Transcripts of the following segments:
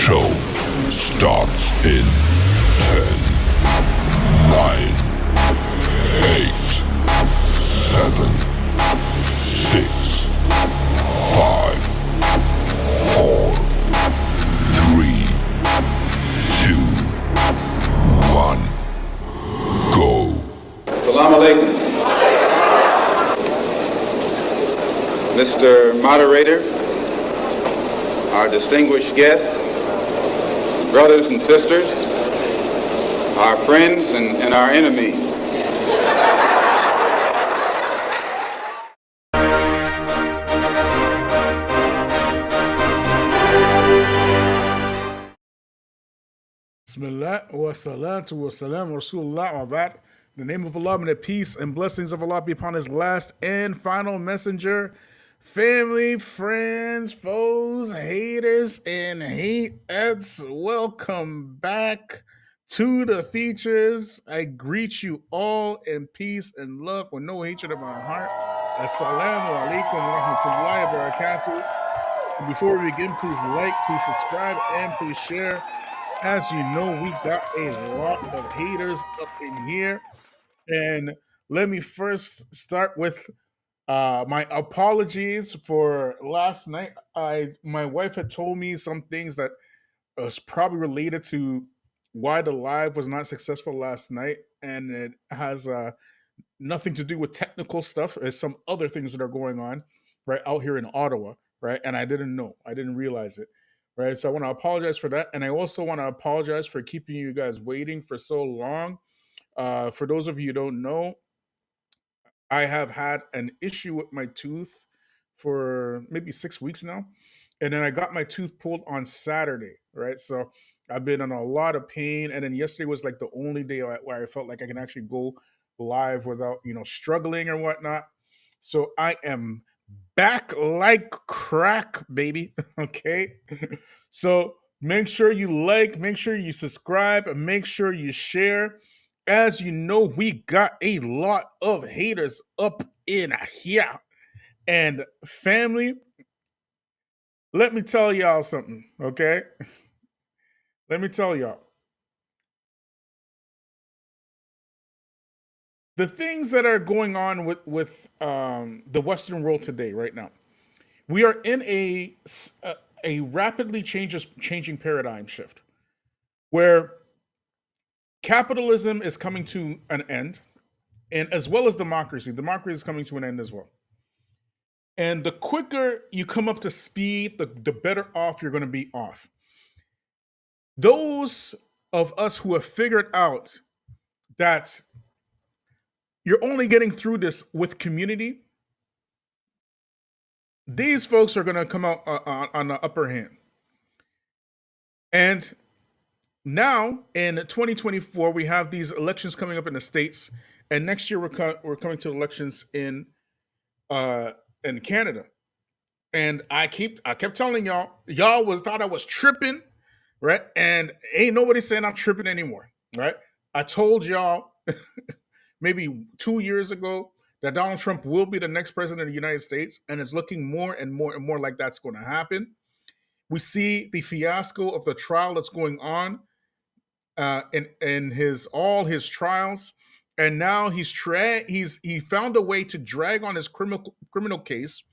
show starts in 10, 9, 8, 7, 6, 5, 4, 3, 2, 1, go. Salaam Alaikum. Mr. Moderator, our distinguished guests, brothers and sisters, our friends and our enemies. Bismillah wa salatu wa salam wa rasulullah wa ba'd. In the name of Allah, may the peace and blessings of Allah be upon his last and final messenger. Family, friends, foes, haters, and hatettes, welcome back to the Feachaz. I greet you all in peace and love with no hatred of my heart. Assalamu alaikum wa rahmatullahi wa barakatuh. And before we begin, please like, please subscribe, and please share. As you know, we got a lot of haters up in here. And let me first start with my apologies for last night. My wife had told me some things that was probably related to why the live was not successful last night, and it has nothing to do with technical stuff. There's some other things that are going on right out here in Ottawa, right? And I didn't know, I didn't realize it, right? So I want to apologize for that, and I also want to apologize for keeping you guys waiting for so long. For those of you who don't know, I have had an issue with my tooth for maybe 6 weeks now. And then I got my tooth pulled on Saturday, right? So I've been in a lot of pain. And then yesterday was like the only day where I felt like I can actually go live without, struggling or whatnot. So I am back like crack, baby. Okay. So make sure you like, make sure you subscribe, and make sure you share. As you know, we got a lot of haters up in here. And family, let me tell y'all something, okay? Let me tell y'all. The things that are going on with the Western world today, right now, we are in a rapidly changing paradigm shift where capitalism is coming to an end, and as well as democracy is coming to an end as well. And the quicker you come up to speed, the better off you're going to be off. Those of us who have figured out that you're only getting through this with community, these folks are going to come out on the upper hand. And now in 2024, we have these elections coming up in the States, and next year we're coming to elections in Canada. And I kept telling y'all thought I was tripping, right? And ain't nobody saying I'm tripping anymore, right? I told y'all maybe 2 years ago that Donald Trump will be the next president of the United States, and it's looking more and more and more like that's going to happen. We see the fiasco of the trial that's going on in all his trials, and now he found a way to drag on his criminal case,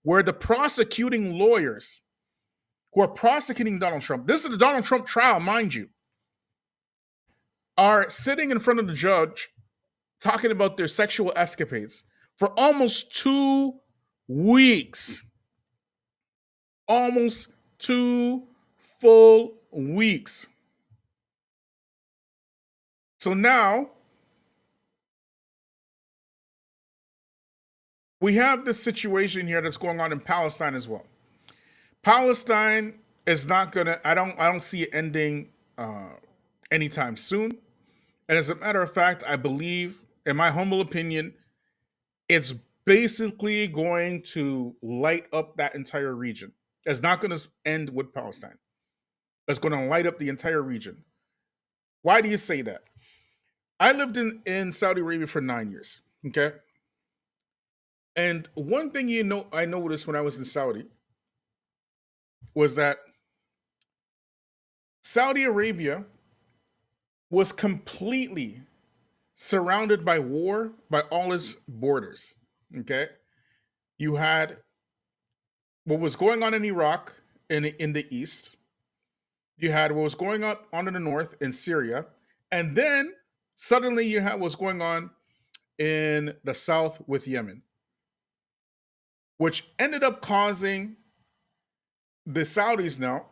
where the prosecuting lawyers who are prosecuting Donald Trump, this is the Donald Trump trial, mind you, are sitting in front of the judge talking about their sexual escapades for almost 2 weeks. Almost 2 full weeks. So now we have this situation here that's going on in Palestine as well. Palestine is not gonna. I don't see it ending anytime soon. And as a matter of fact, I believe, in my humble opinion, it's basically going to light up that entire region. It's not going to end with Palestine. It's going to light up the entire region. Why do you say that? I lived in Saudi Arabia for 9 years. Okay. And one thing I noticed when I was in Saudi was that Saudi Arabia was completely surrounded by war by all its borders. Okay. You had what was going on in Iraq in the east. You had what was going on in the north in Syria. And then suddenly you had what's going on in the south with Yemen, which ended up causing the Saudis now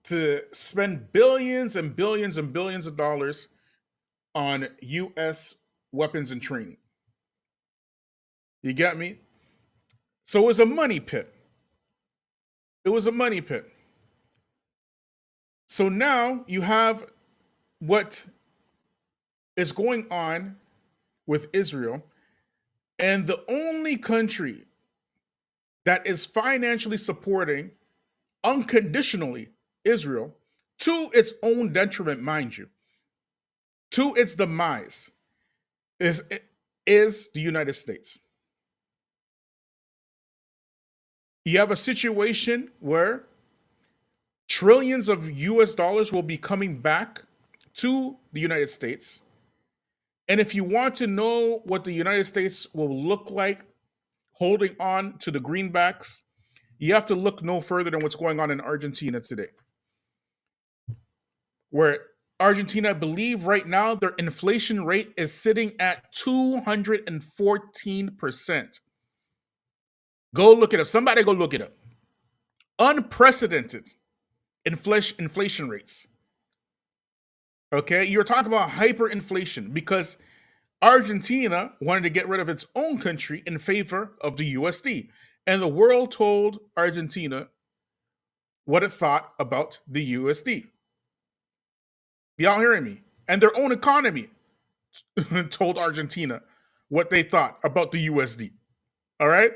to spend billions and billions and billions of dollars on US weapons and training. You get me? So it was a money pit. It was a money pit. So now you have what is going on with Israel, and the only country that is financially supporting unconditionally Israel to its own detriment, mind you, to its demise, is the United States. You have a situation where trillions of US dollars will be coming back to the United States. And if you want to know what the United States will look like holding on to the greenbacks, you have to look no further than what's going on in Argentina today. Where Argentina, I believe right now, their inflation rate is sitting at 214%. Go look it up. Somebody go look it up. Unprecedented inflation rates. Okay, you're talking about hyperinflation because Argentina wanted to get rid of its own country in favor of the USD. And the world told Argentina what it thought about the USD. Y'all hearing me? And their own economy told Argentina what they thought about the USD. All right?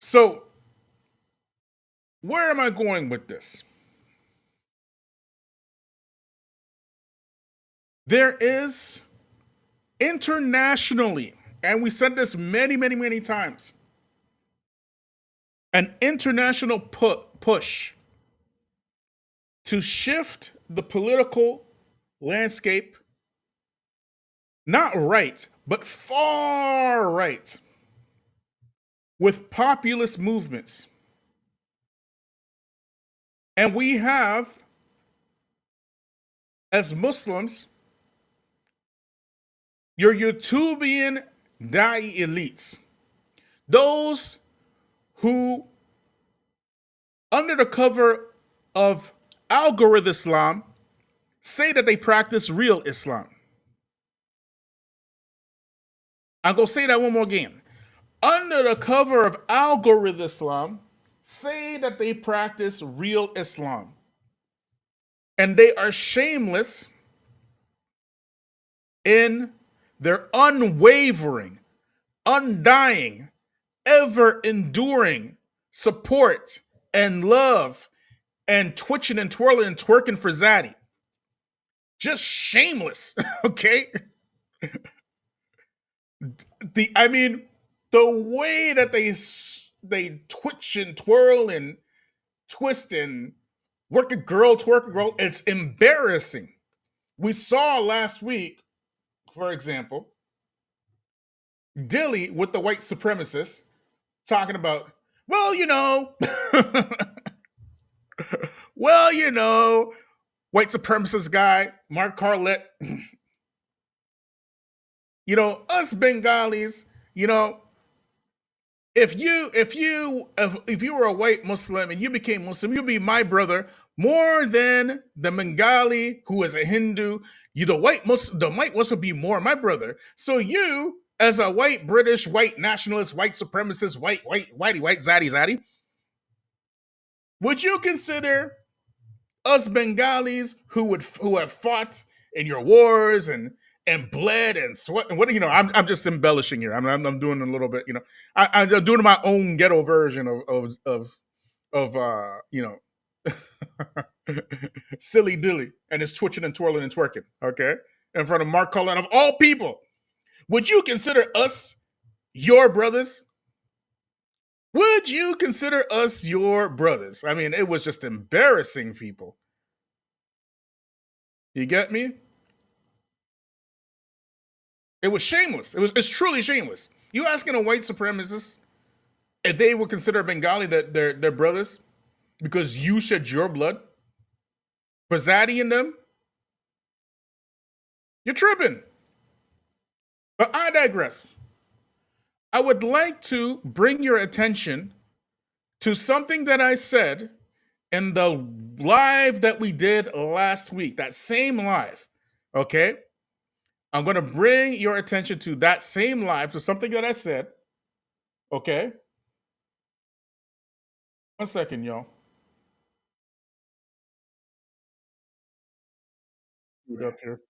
So, where am I going with this? There is internationally, and we said this many, many, many times, an international push to shift the political landscape, not right, but far right, with populist movements. And we have, as Muslims, your YouTubian Da'i elites, those who, under the cover of Algorthislam, say that they practice real Islam. I'm going to say that one more again. Under the cover of Algorthislam, say that they practice real Islam. And they are shameless in their unwavering, undying, ever enduring support and love and twitching and twirling and twerking for Zaddy. Just shameless, okay? The way that they twitch and twirl and twist and work a girl, twerk a girl, it's embarrassing. We saw last week, for example, Dilly with the white supremacists talking about, well, white supremacist guy, Mark Carlett, us Bengalis, if you were a white Muslim and you became Muslim, you'd be my brother more than the Bengali who is a Hindu. The white Muslim would be more my brother. So you, as a white British, white nationalist, white supremacist, white zaddy, would you consider us Bengalis who have fought in your wars and bled and sweat and what I'm just embellishing here. I'm doing a little bit. I'm doing my own ghetto version of Silly Dilly and his twitching and twirling and twerking. Okay, in front of Mark Cullen of all people. Would you consider us your brothers? Would you consider us your brothers? I mean, it was just embarrassing, people. You get me? It was shameless. It's truly shameless. You asking a white supremacist if they would consider Bengali that their brothers because you shed your blood for Zaddy and them? You're tripping. But I digress. I would like to bring your attention to something that I said in the live that we did last week, that same live. Okay? I'm going to bring your attention to that same live, to something that I said. Okay? 1 second, y'all. Put it up here.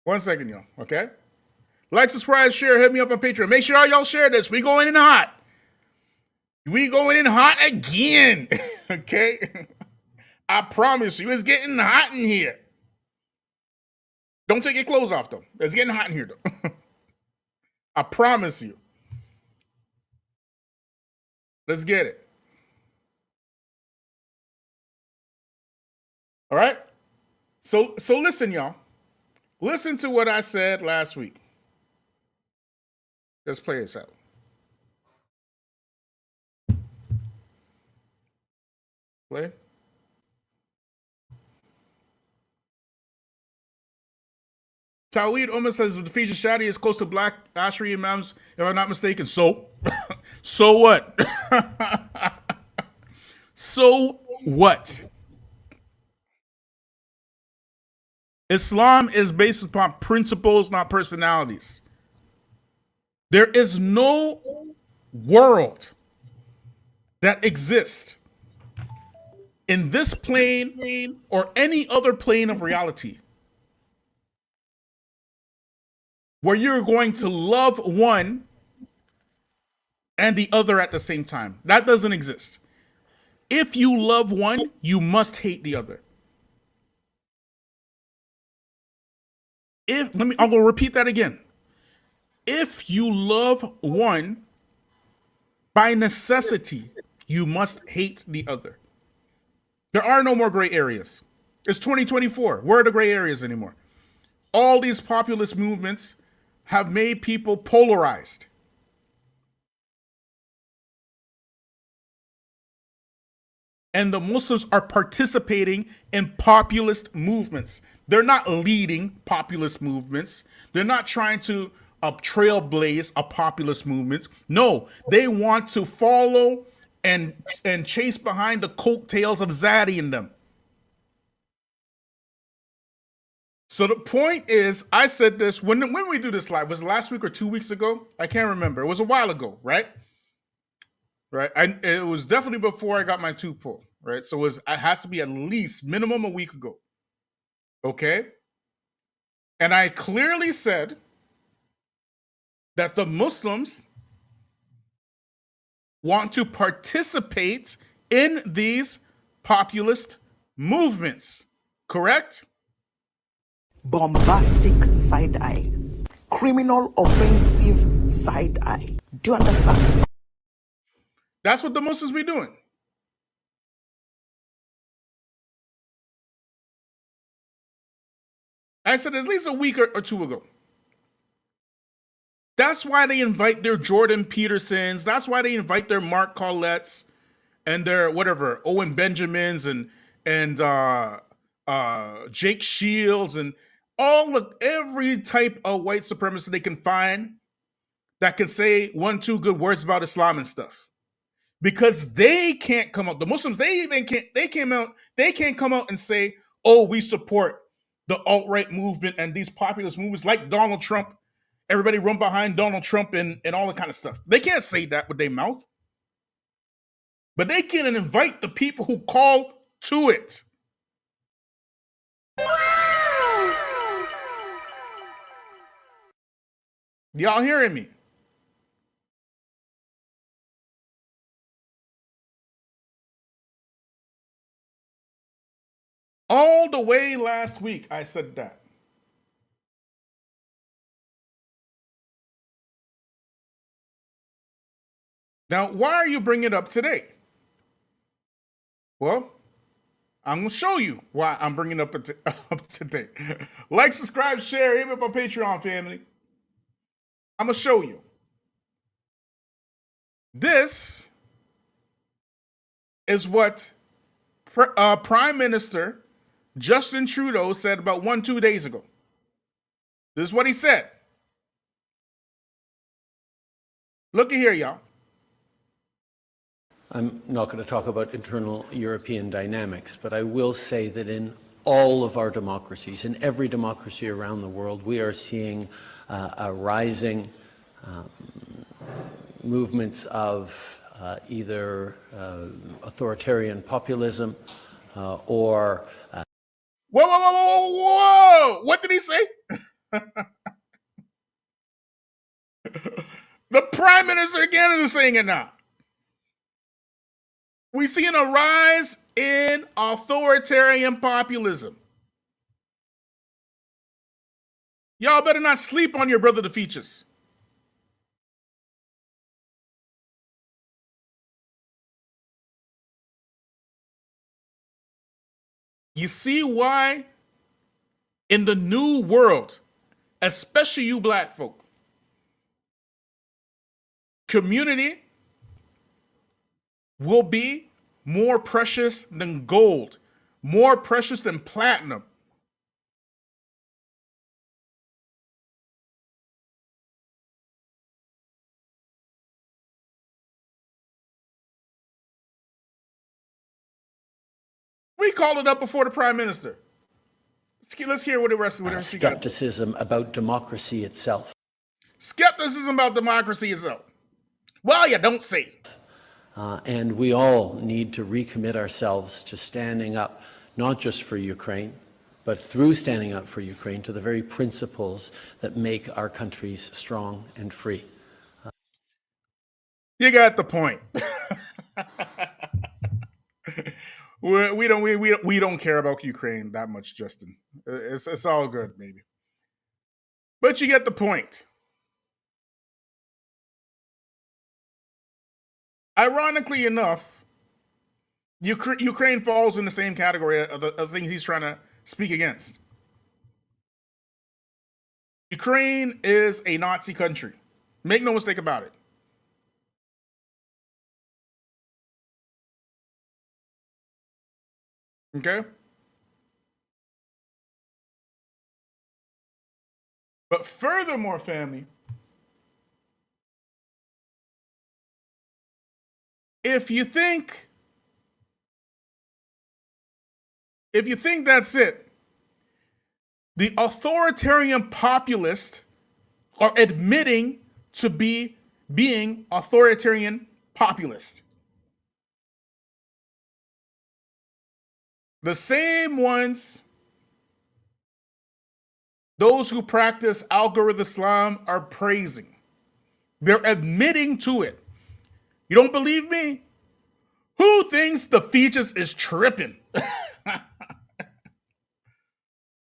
One second, y'all. Okay? Like, subscribe, share, hit me up on Patreon. Make sure y'all share this. We going in hot. We going in hot again. Okay? I promise you, it's getting hot in here. Don't take your clothes off, though. It's getting hot in here, though. I promise you. Let's get it. All right? So listen, y'all. Listen to what I said last week. Let's play this out. Play. Tawheed Umar says the Feachaz Shadi is close to black Ashri Imams, if I'm not mistaken. So, so what? So what? Islam is based upon principles, not personalities. There is no world that exists in this plane or any other plane of reality where you're going to love one and the other at the same time. That doesn't exist. If you love one, you must hate the other. I'm going to repeat that again. If you love one, by necessity, you must hate the other. There are no more gray areas. It's 2024. Where are the gray areas anymore? All these populist movements have made people polarized. And the Muslims are participating in populist movements. They're not leading populist movements. They're not trying to trailblaze a populist movement. No, they want to follow and chase behind the coattails of Zaddy and them. So the point is, I said this when we do this live, was it last week or 2 weeks ago? I can't remember. It was a while ago, right? Right. It was definitely before I got my tooth pulled, right? So it has to be at least minimum a week ago. Okay. And I clearly said that the Muslims want to participate in these populist movements, correct? Bombastic side eye. Criminal offensive side eye. Do you understand? That's what the Muslims be doing. I said at least a week or two ago. That's why they invite their Jordan Petersons. That's why they invite their Mark Collettes and their whatever Owen Benjamins and Jake Shields and every type of white supremacist they can find that can say 1-2 good words about Islam and stuff. Because they can't come out. The Muslims, they can't come out and say, oh, we support the alt-right movement and these populist movements like Donald Trump. Everybody run behind Donald Trump and all that kind of stuff. They can't say that with their mouth. But they can invite the people who call to it. Y'all hearing me? All the way last week, I said that. Now, why are you bringing it up today? Well, I'm going to show you why I'm bringing it up today. Like, subscribe, share, hit me up on Patreon, family. I'm going to show you. This is what Prime Minister Justin Trudeau said about 2 days ago. This is what he said. Look at here, y'all. I'm not going to talk about internal European dynamics, but I will say that in all of our democracies, in every democracy around the world, we are seeing a rising movements of either authoritarian populism or... Whoa, whoa, whoa, whoa, whoa! What did he say? The Prime Minister again is saying it now. We're seeing a rise in authoritarian populism. Y'all better not sleep on your brother, the Feachaz. You see why in the new world, especially you black folk, community will be more precious than gold, more precious than platinum. We called it up before the Prime Minister. Let's hear what the rest of it skepticism about democracy itself. Skepticism about democracy itself. Well, you don't say. And we all need to recommit ourselves to standing up, not just for Ukraine, but through standing up for Ukraine, to the very principles that make our countries strong and free. You got the point. We don't care about Ukraine that much, Justin. It's all good, maybe. But you get the point. Ironically enough, Ukraine falls in the same category of the things he's trying to speak against. Ukraine is a Nazi country. Make no mistake about it. Okay? But furthermore, family, if you think that's it, the authoritarian populists are admitting to being authoritarian populists. The same ones, those who practice Algorthislam, are praising. They're admitting to it. You don't believe me? Who thinks the Feachaz is tripping?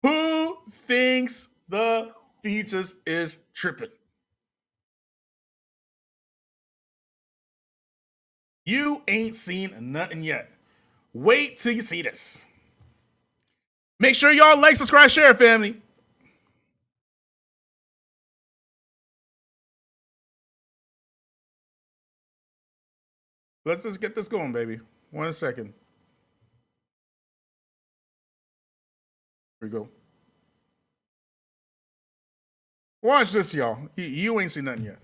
Who thinks the Feachaz is tripping? You ain't seen nothing yet. Wait till you see this. Make sure y'all like, subscribe, share, family. Let's just get this going, baby. 1 second. Here we go. Watch this, y'all. You ain't seen nothing yet.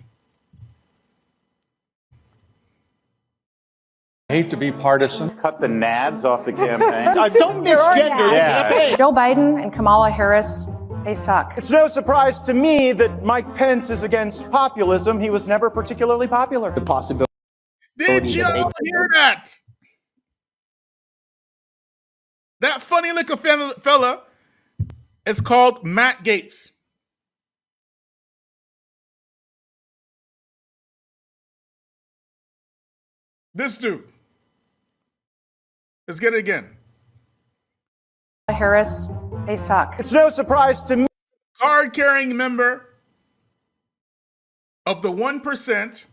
I hate to be partisan. Cut the nads off the campaign. Don't misgender the campaign. Joe Biden and Kamala Harris, they suck. It's no surprise to me that Mike Pence is against populism. He was never particularly popular. The possibility. Did y'all hear that? That funny looking fella is called Matt Gaetz. This dude. Let's get it again. Harris, they suck. It's no surprise to me. Card-carrying member of the 1%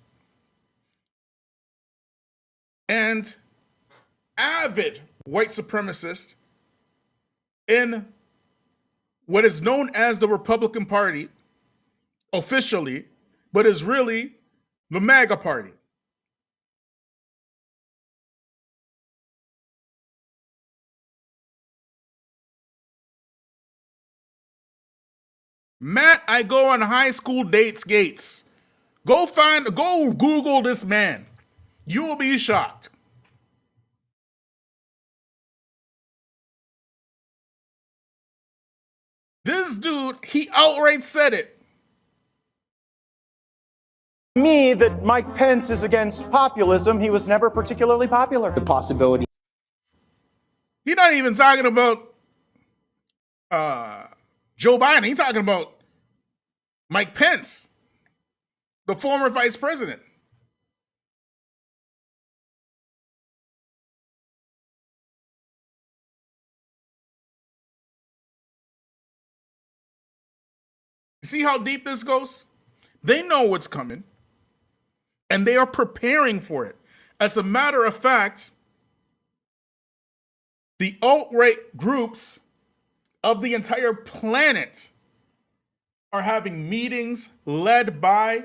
and avid white supremacist in what is known as the Republican Party officially, but is really the MAGA Party. Matt, I go on high school dates Gates. Go Google this man. You will be shocked. This dude, he outright said it. Me that Mike Pence is against populism. He was never particularly popular. The possibility. He's not even talking about Joe Biden. He's talking about Mike Pence, the former vice president. See how deep this goes? They know what's coming, and they are preparing for it. As a matter of fact, the alt-right groups of the entire planet are having meetings led by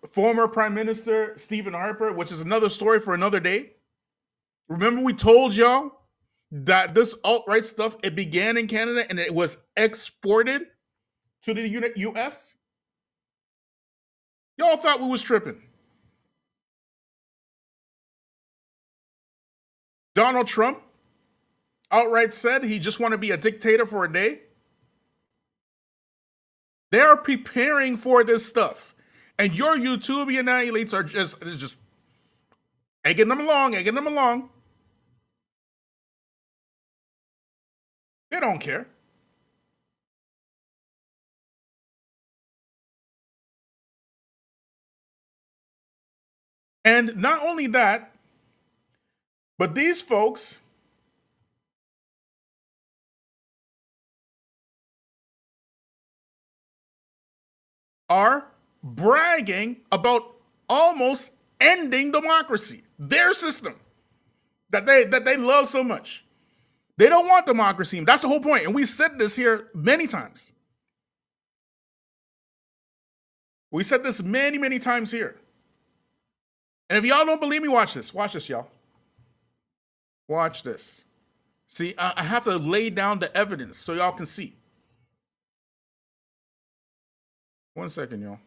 former Prime Minister Stephen Harper, which is another story for another day. Remember we told y'all that this alt-right stuff, it began in Canada and it was exported to the US? Y'all thought we was tripping. Donald Trump outright said he just want to be a dictator for a day. They are preparing for this stuff. And your YouTubian elites are just egging them along. They don't care. And not only that, but these folks are bragging about almost ending democracy, their system that they love so much. They don't want democracy. That's the whole point. And we said this here many times. We said this many, many times here. And if y'all don't believe me, watch this. Watch this, y'all. Watch this. See, I have to lay down the evidence so y'all can see. 1 second, y'all.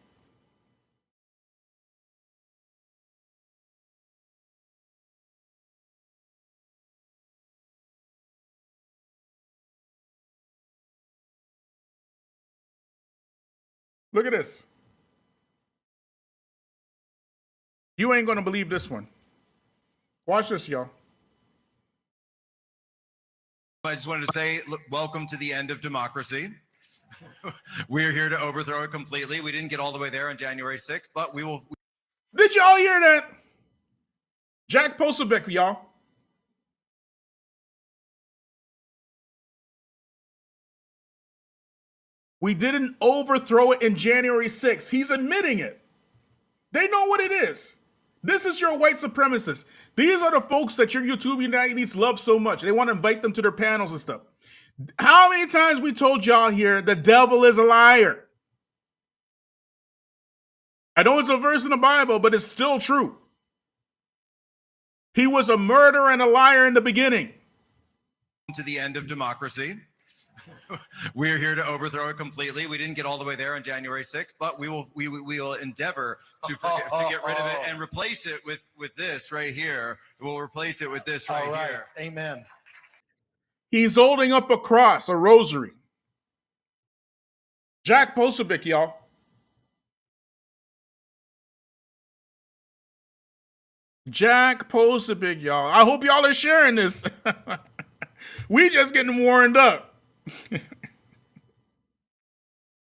Look at this. You ain't gonna believe this one. Watch this, y'all. I just wanted to say, look, welcome to the end of democracy. We're here to overthrow it completely. We didn't get all the way there on January 6th, but we will. Did y'all hear that? Jack Posobiec, y'all. We didn't overthrow it in January 6th. He's admitting it. They know what it is. This is your white supremacists. These are the folks that your YouTube elites love so much. They want to invite them to their panels and stuff. How many times we told y'all here the devil is a liar? I know it's a verse in the Bible, but it's still true. He was a murderer and a liar in the beginning. To the end of democracy. We're here to overthrow it completely. We didn't get all the way there on January 6th, but we will endeavor to get rid of it and replace it with this right here. We'll replace it with this right here. Amen. He's holding up a cross, a rosary. Jack Posobiec, y'all. Jack Posobiec, y'all. I hope y'all are sharing this. We just getting warmed up.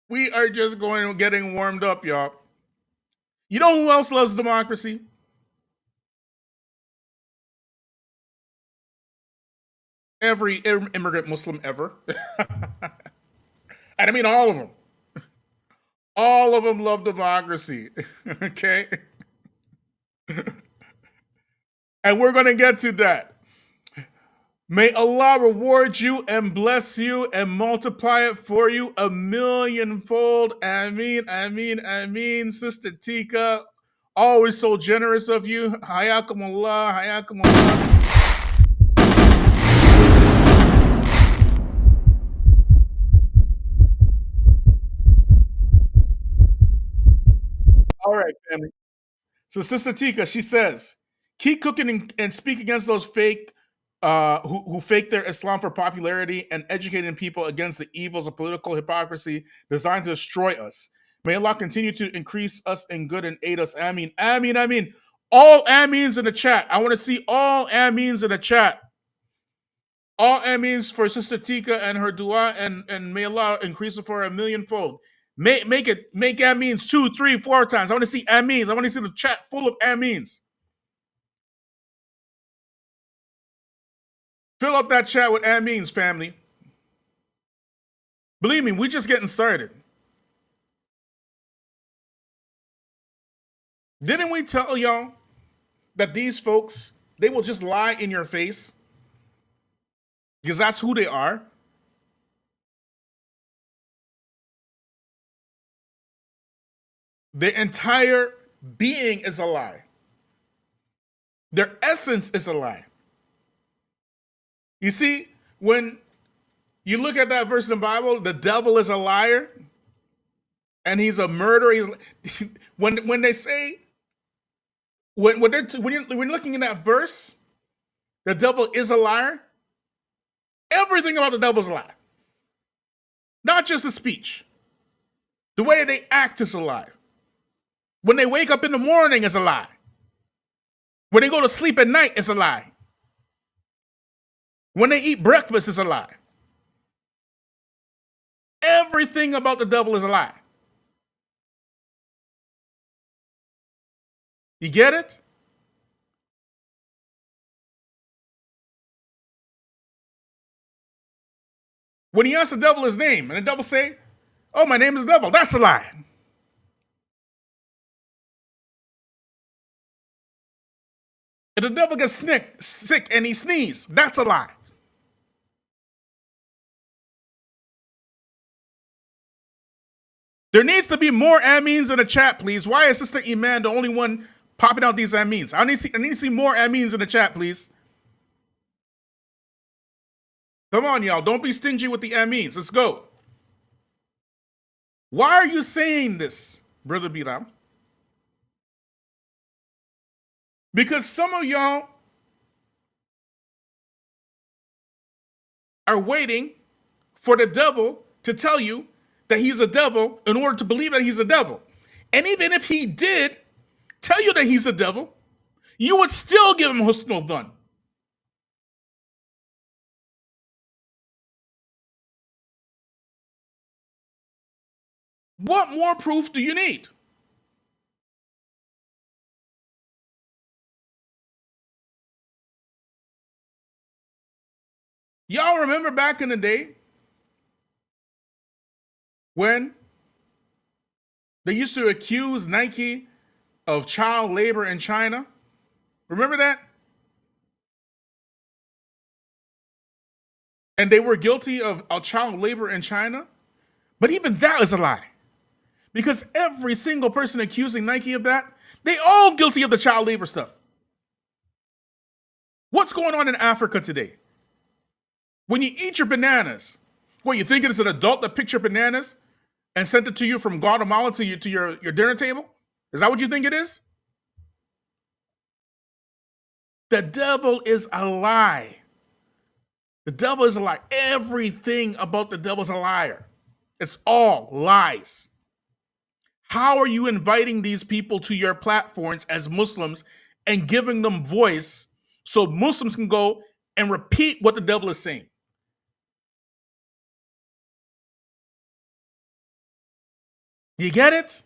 We are just getting warmed up, y'all. You know who else loves democracy? Every immigrant Muslim ever. And I mean all of them. All of them love democracy. Okay? And we're going to get to that. May Allah reward you and bless you and multiply it for you a millionfold. Ameen, ameen, ameen. Sister Tika, always so generous of you. Hayakum Allah, hayakum Allah. All right, family. So Sister Tika, she says, keep cooking and speak against those fake who fake their Islam for popularity and educating people against the evils of political hypocrisy designed to destroy us. May Allah continue to increase us in good and aid us. Ameen. Ameen. Ameen. All ameens in the chat. I want to see all ameens in the chat. All ameens for Sister Tika and her dua, and may Allah increase it for a millionfold. Make ameens 2, 3, 4 times. I want to see ameens. I want to see the chat full of ameens. Fill up that chat with ameens, family. Believe me, we're just getting started. Didn't we tell y'all that these folks, they will just lie in your face? Because that's who they are. Their entire being is a lie. Their essence is a lie. You see, when you look at that verse in the Bible, the devil is a liar and he's a murderer. When they say, when you're looking in that verse, the devil is a liar, everything about the devil is a lie. Not just the speech. The way they act is a lie. When they wake up in the morning is a lie. When they go to sleep at night is a lie. When they eat breakfast is a lie. Everything about the devil is a lie. You get it? When he asks the devil his name, and the devil say, "Oh, my name is devil," that's a lie. If the devil gets sick and he sneezes, that's a lie. There needs to be more ameens in the chat, please. Why is Sister Iman the only one popping out these ameens? I need to see more ameens in the chat, please. Come on, y'all. Don't be stingy with the ameens. Let's go. Why are you saying this, Brother Biram? Because some of y'all are waiting for the devil to tell you that he's a devil in order to believe that he's a devil. And even if he did tell you that he's a devil, you would still give him husnul dhan. What more proof do you need? Y'all remember back in the day when they used to accuse Nike of child labor in China? Remember that? And they were guilty of child labor in China? But even that is a lie. Because every single person accusing Nike of that, they all guilty of the child labor stuff. What's going on in Africa today? When you eat your bananas, what, you think it is an adult that picked your bananas and sent it to you from Guatemala to your dinner table? Is that what you think it is? The devil is a lie. The devil is a lie. Everything about the devil is a liar. It's all lies. How are you inviting these people to your platforms as Muslims and giving them voice so Muslims can go and repeat what the devil is saying? You get it?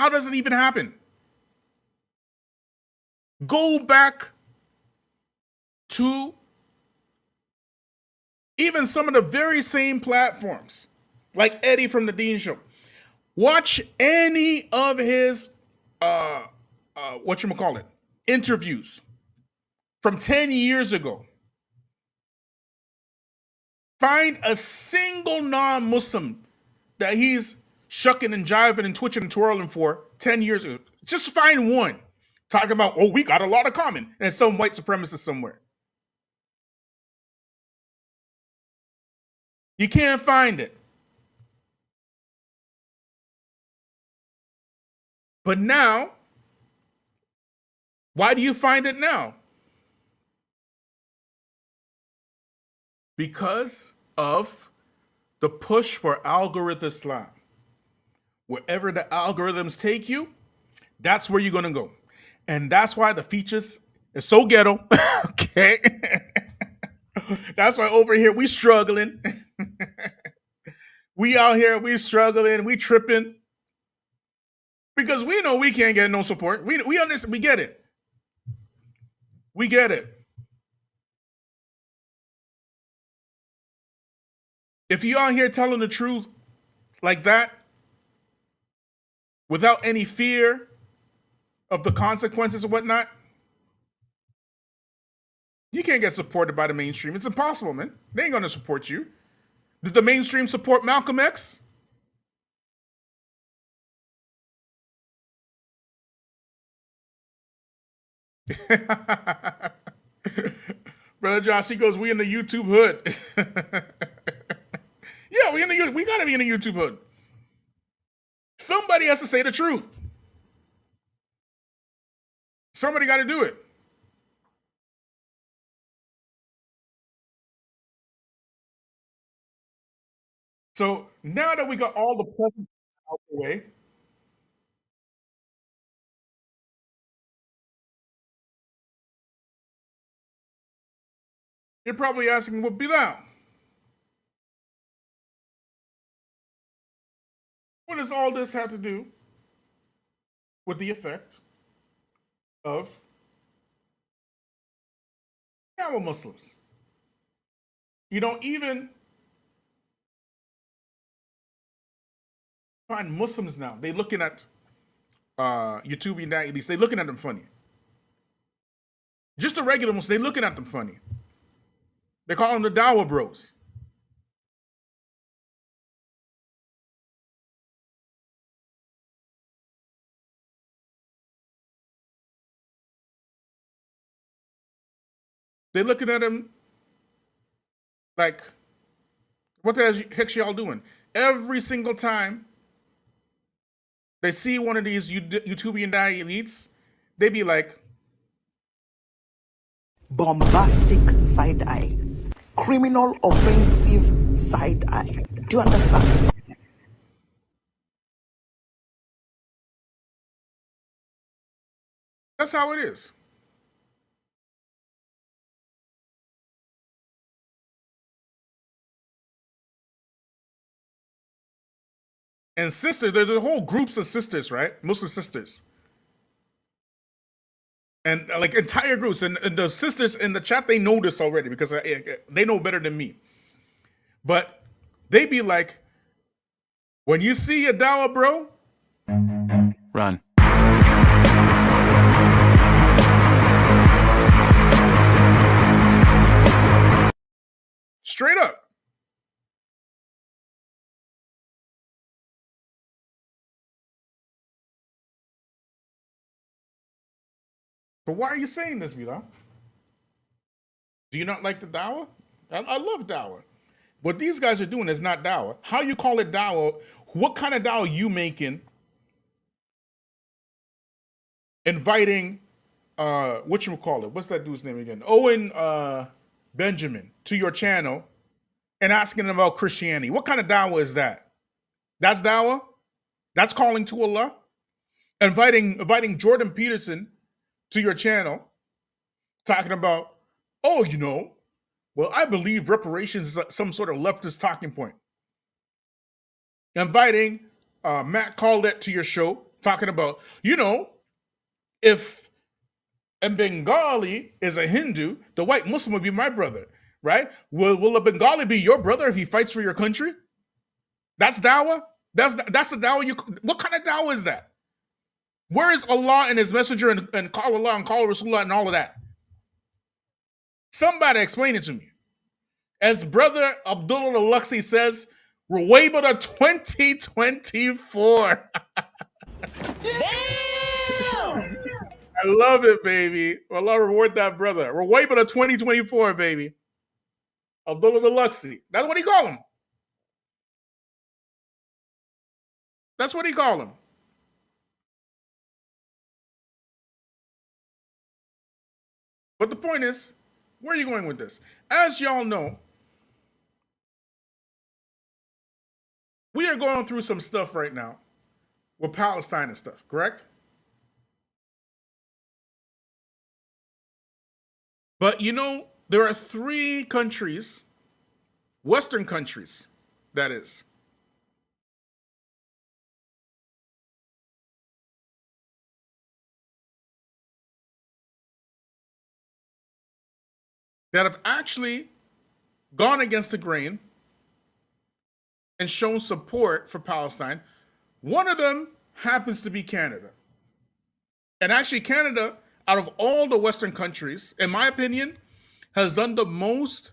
How does it even happen? Go back to even some of the very same platforms, like Eddie from the Dean Show. Watch any of his interviews from 10 years ago. Find a single non-Muslim that he's shucking and jiving and twitching and twirling for 10 years ago. Just find one talking about, oh, we got a lot of common, and it's some white supremacist somewhere. You can't find it. But now, why do you find it now? Because of the push for Algorthislam. Wherever the algorithms take you, that's where you're going to go. And that's why the Feachaz is so ghetto. Okay. That's why over here we struggling. We out here, we struggling, we tripping. Because we know we can't get no support. We understand, we get it. We get it. If you out here telling the truth like that, without any fear of the consequences and whatnot, you can't get supported by the mainstream. It's impossible, man. They ain't gonna support you. Did the mainstream support Malcolm X? Brother Josh, he goes, we in the YouTube hood. Yeah, we gotta be in the YouTube hood. Somebody has to say the truth. Somebody got to do it. So now that we got all the presents out the way, you're probably asking, well, Bilal, what does all this have to do with the effect of our Muslims? You don't even find Muslims now. They're looking at YouTube and at least they're looking at them funny. Just the regular Muslims, they're looking at them funny. They call them the Dawah Bros. They're looking at him like, what the heck's y'all doing? Every single time they see one of these YouTubian elites, they be like, bombastic side eye, criminal offensive side eye. Do you understand? that's how it is. And sisters, there's whole groups of sisters, right? Muslim sisters. And like entire groups. And the sisters in the chat, they know this already because they know better than me. But they be like, when you see a Dawah bro, Run. straight up. But why are you saying this, Bilal? Do you not like the Dawah? I love Dawah. What these guys are doing is not Dawah. How you call it Dawah? What kind of Dawah you making? Inviting, whatchamacallit? What's that dude's name again? Owen Benjamin to your channel and asking him about Christianity. What kind of Dawah is that? That's Dawah? That's calling to Allah? Inviting Jordan Peterson to your channel, talking about, oh, well, I believe reparations is some sort of leftist talking point. Inviting Matt Collette to your show, talking about, if a Bengali is a Hindu, the white Muslim would be my brother, right? Will a Bengali be your brother if he fights for your country? That's dawah? That's the dawah what kind of dawah is that? Where is Allah and his messenger and call Allah and call Rasulullah and all of that? Somebody explain it to me. As Brother Abdullah Al-Luxi says, Ruwaybah 2024. Damn! I love it, baby. Allah reward that brother. Ruwaybah 2024, baby. Abdullah Al-Luxi. That's what he call him. That's what he call him. But the point is, where are you going with this? As y'all know, we are going through some stuff right now with Palestine and stuff, correct? But there are 3 countries, Western countries, that is, that have actually gone against the grain and shown support for Palestine. One of them happens to be Canada. And actually, Canada, out of all the Western countries, in my opinion, has done the most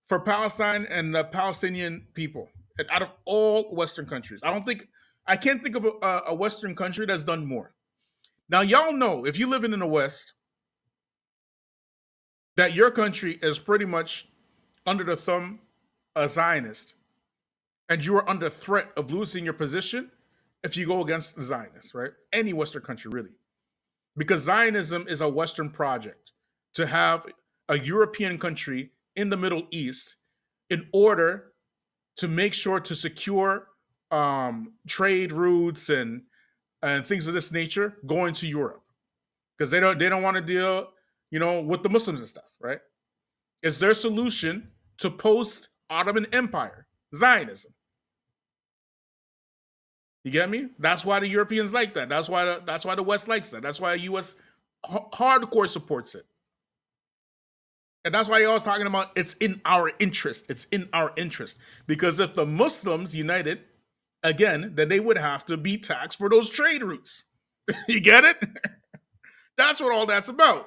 for Palestine and the Palestinian people. And out of all Western countries, I can't think of a Western country that's done more. Now, y'all know, if you live in the West, that your country is pretty much under the thumb of Zionist, and you are under threat of losing your position if you go against the Zionists, right? Any Western country, really. Because Zionism is a Western project to have a European country in the Middle East in order to make sure to secure trade routes and things of this nature going to Europe. Because they don't want to deal with the Muslims and stuff, right? It's their solution to post-Ottoman Empire, Zionism. You get me? That's why the Europeans like that. That's why the West likes that. That's why the U.S. hardcore supports it. And that's why they're always talking about it's in our interest. It's in our interest. Because if the Muslims united, again, then they would have to be taxed for those trade routes. You get it? That's what all that's about.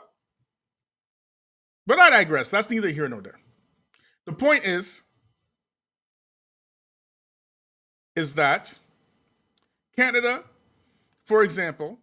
But I digress. That's neither here nor there. The point is that Canada, for example,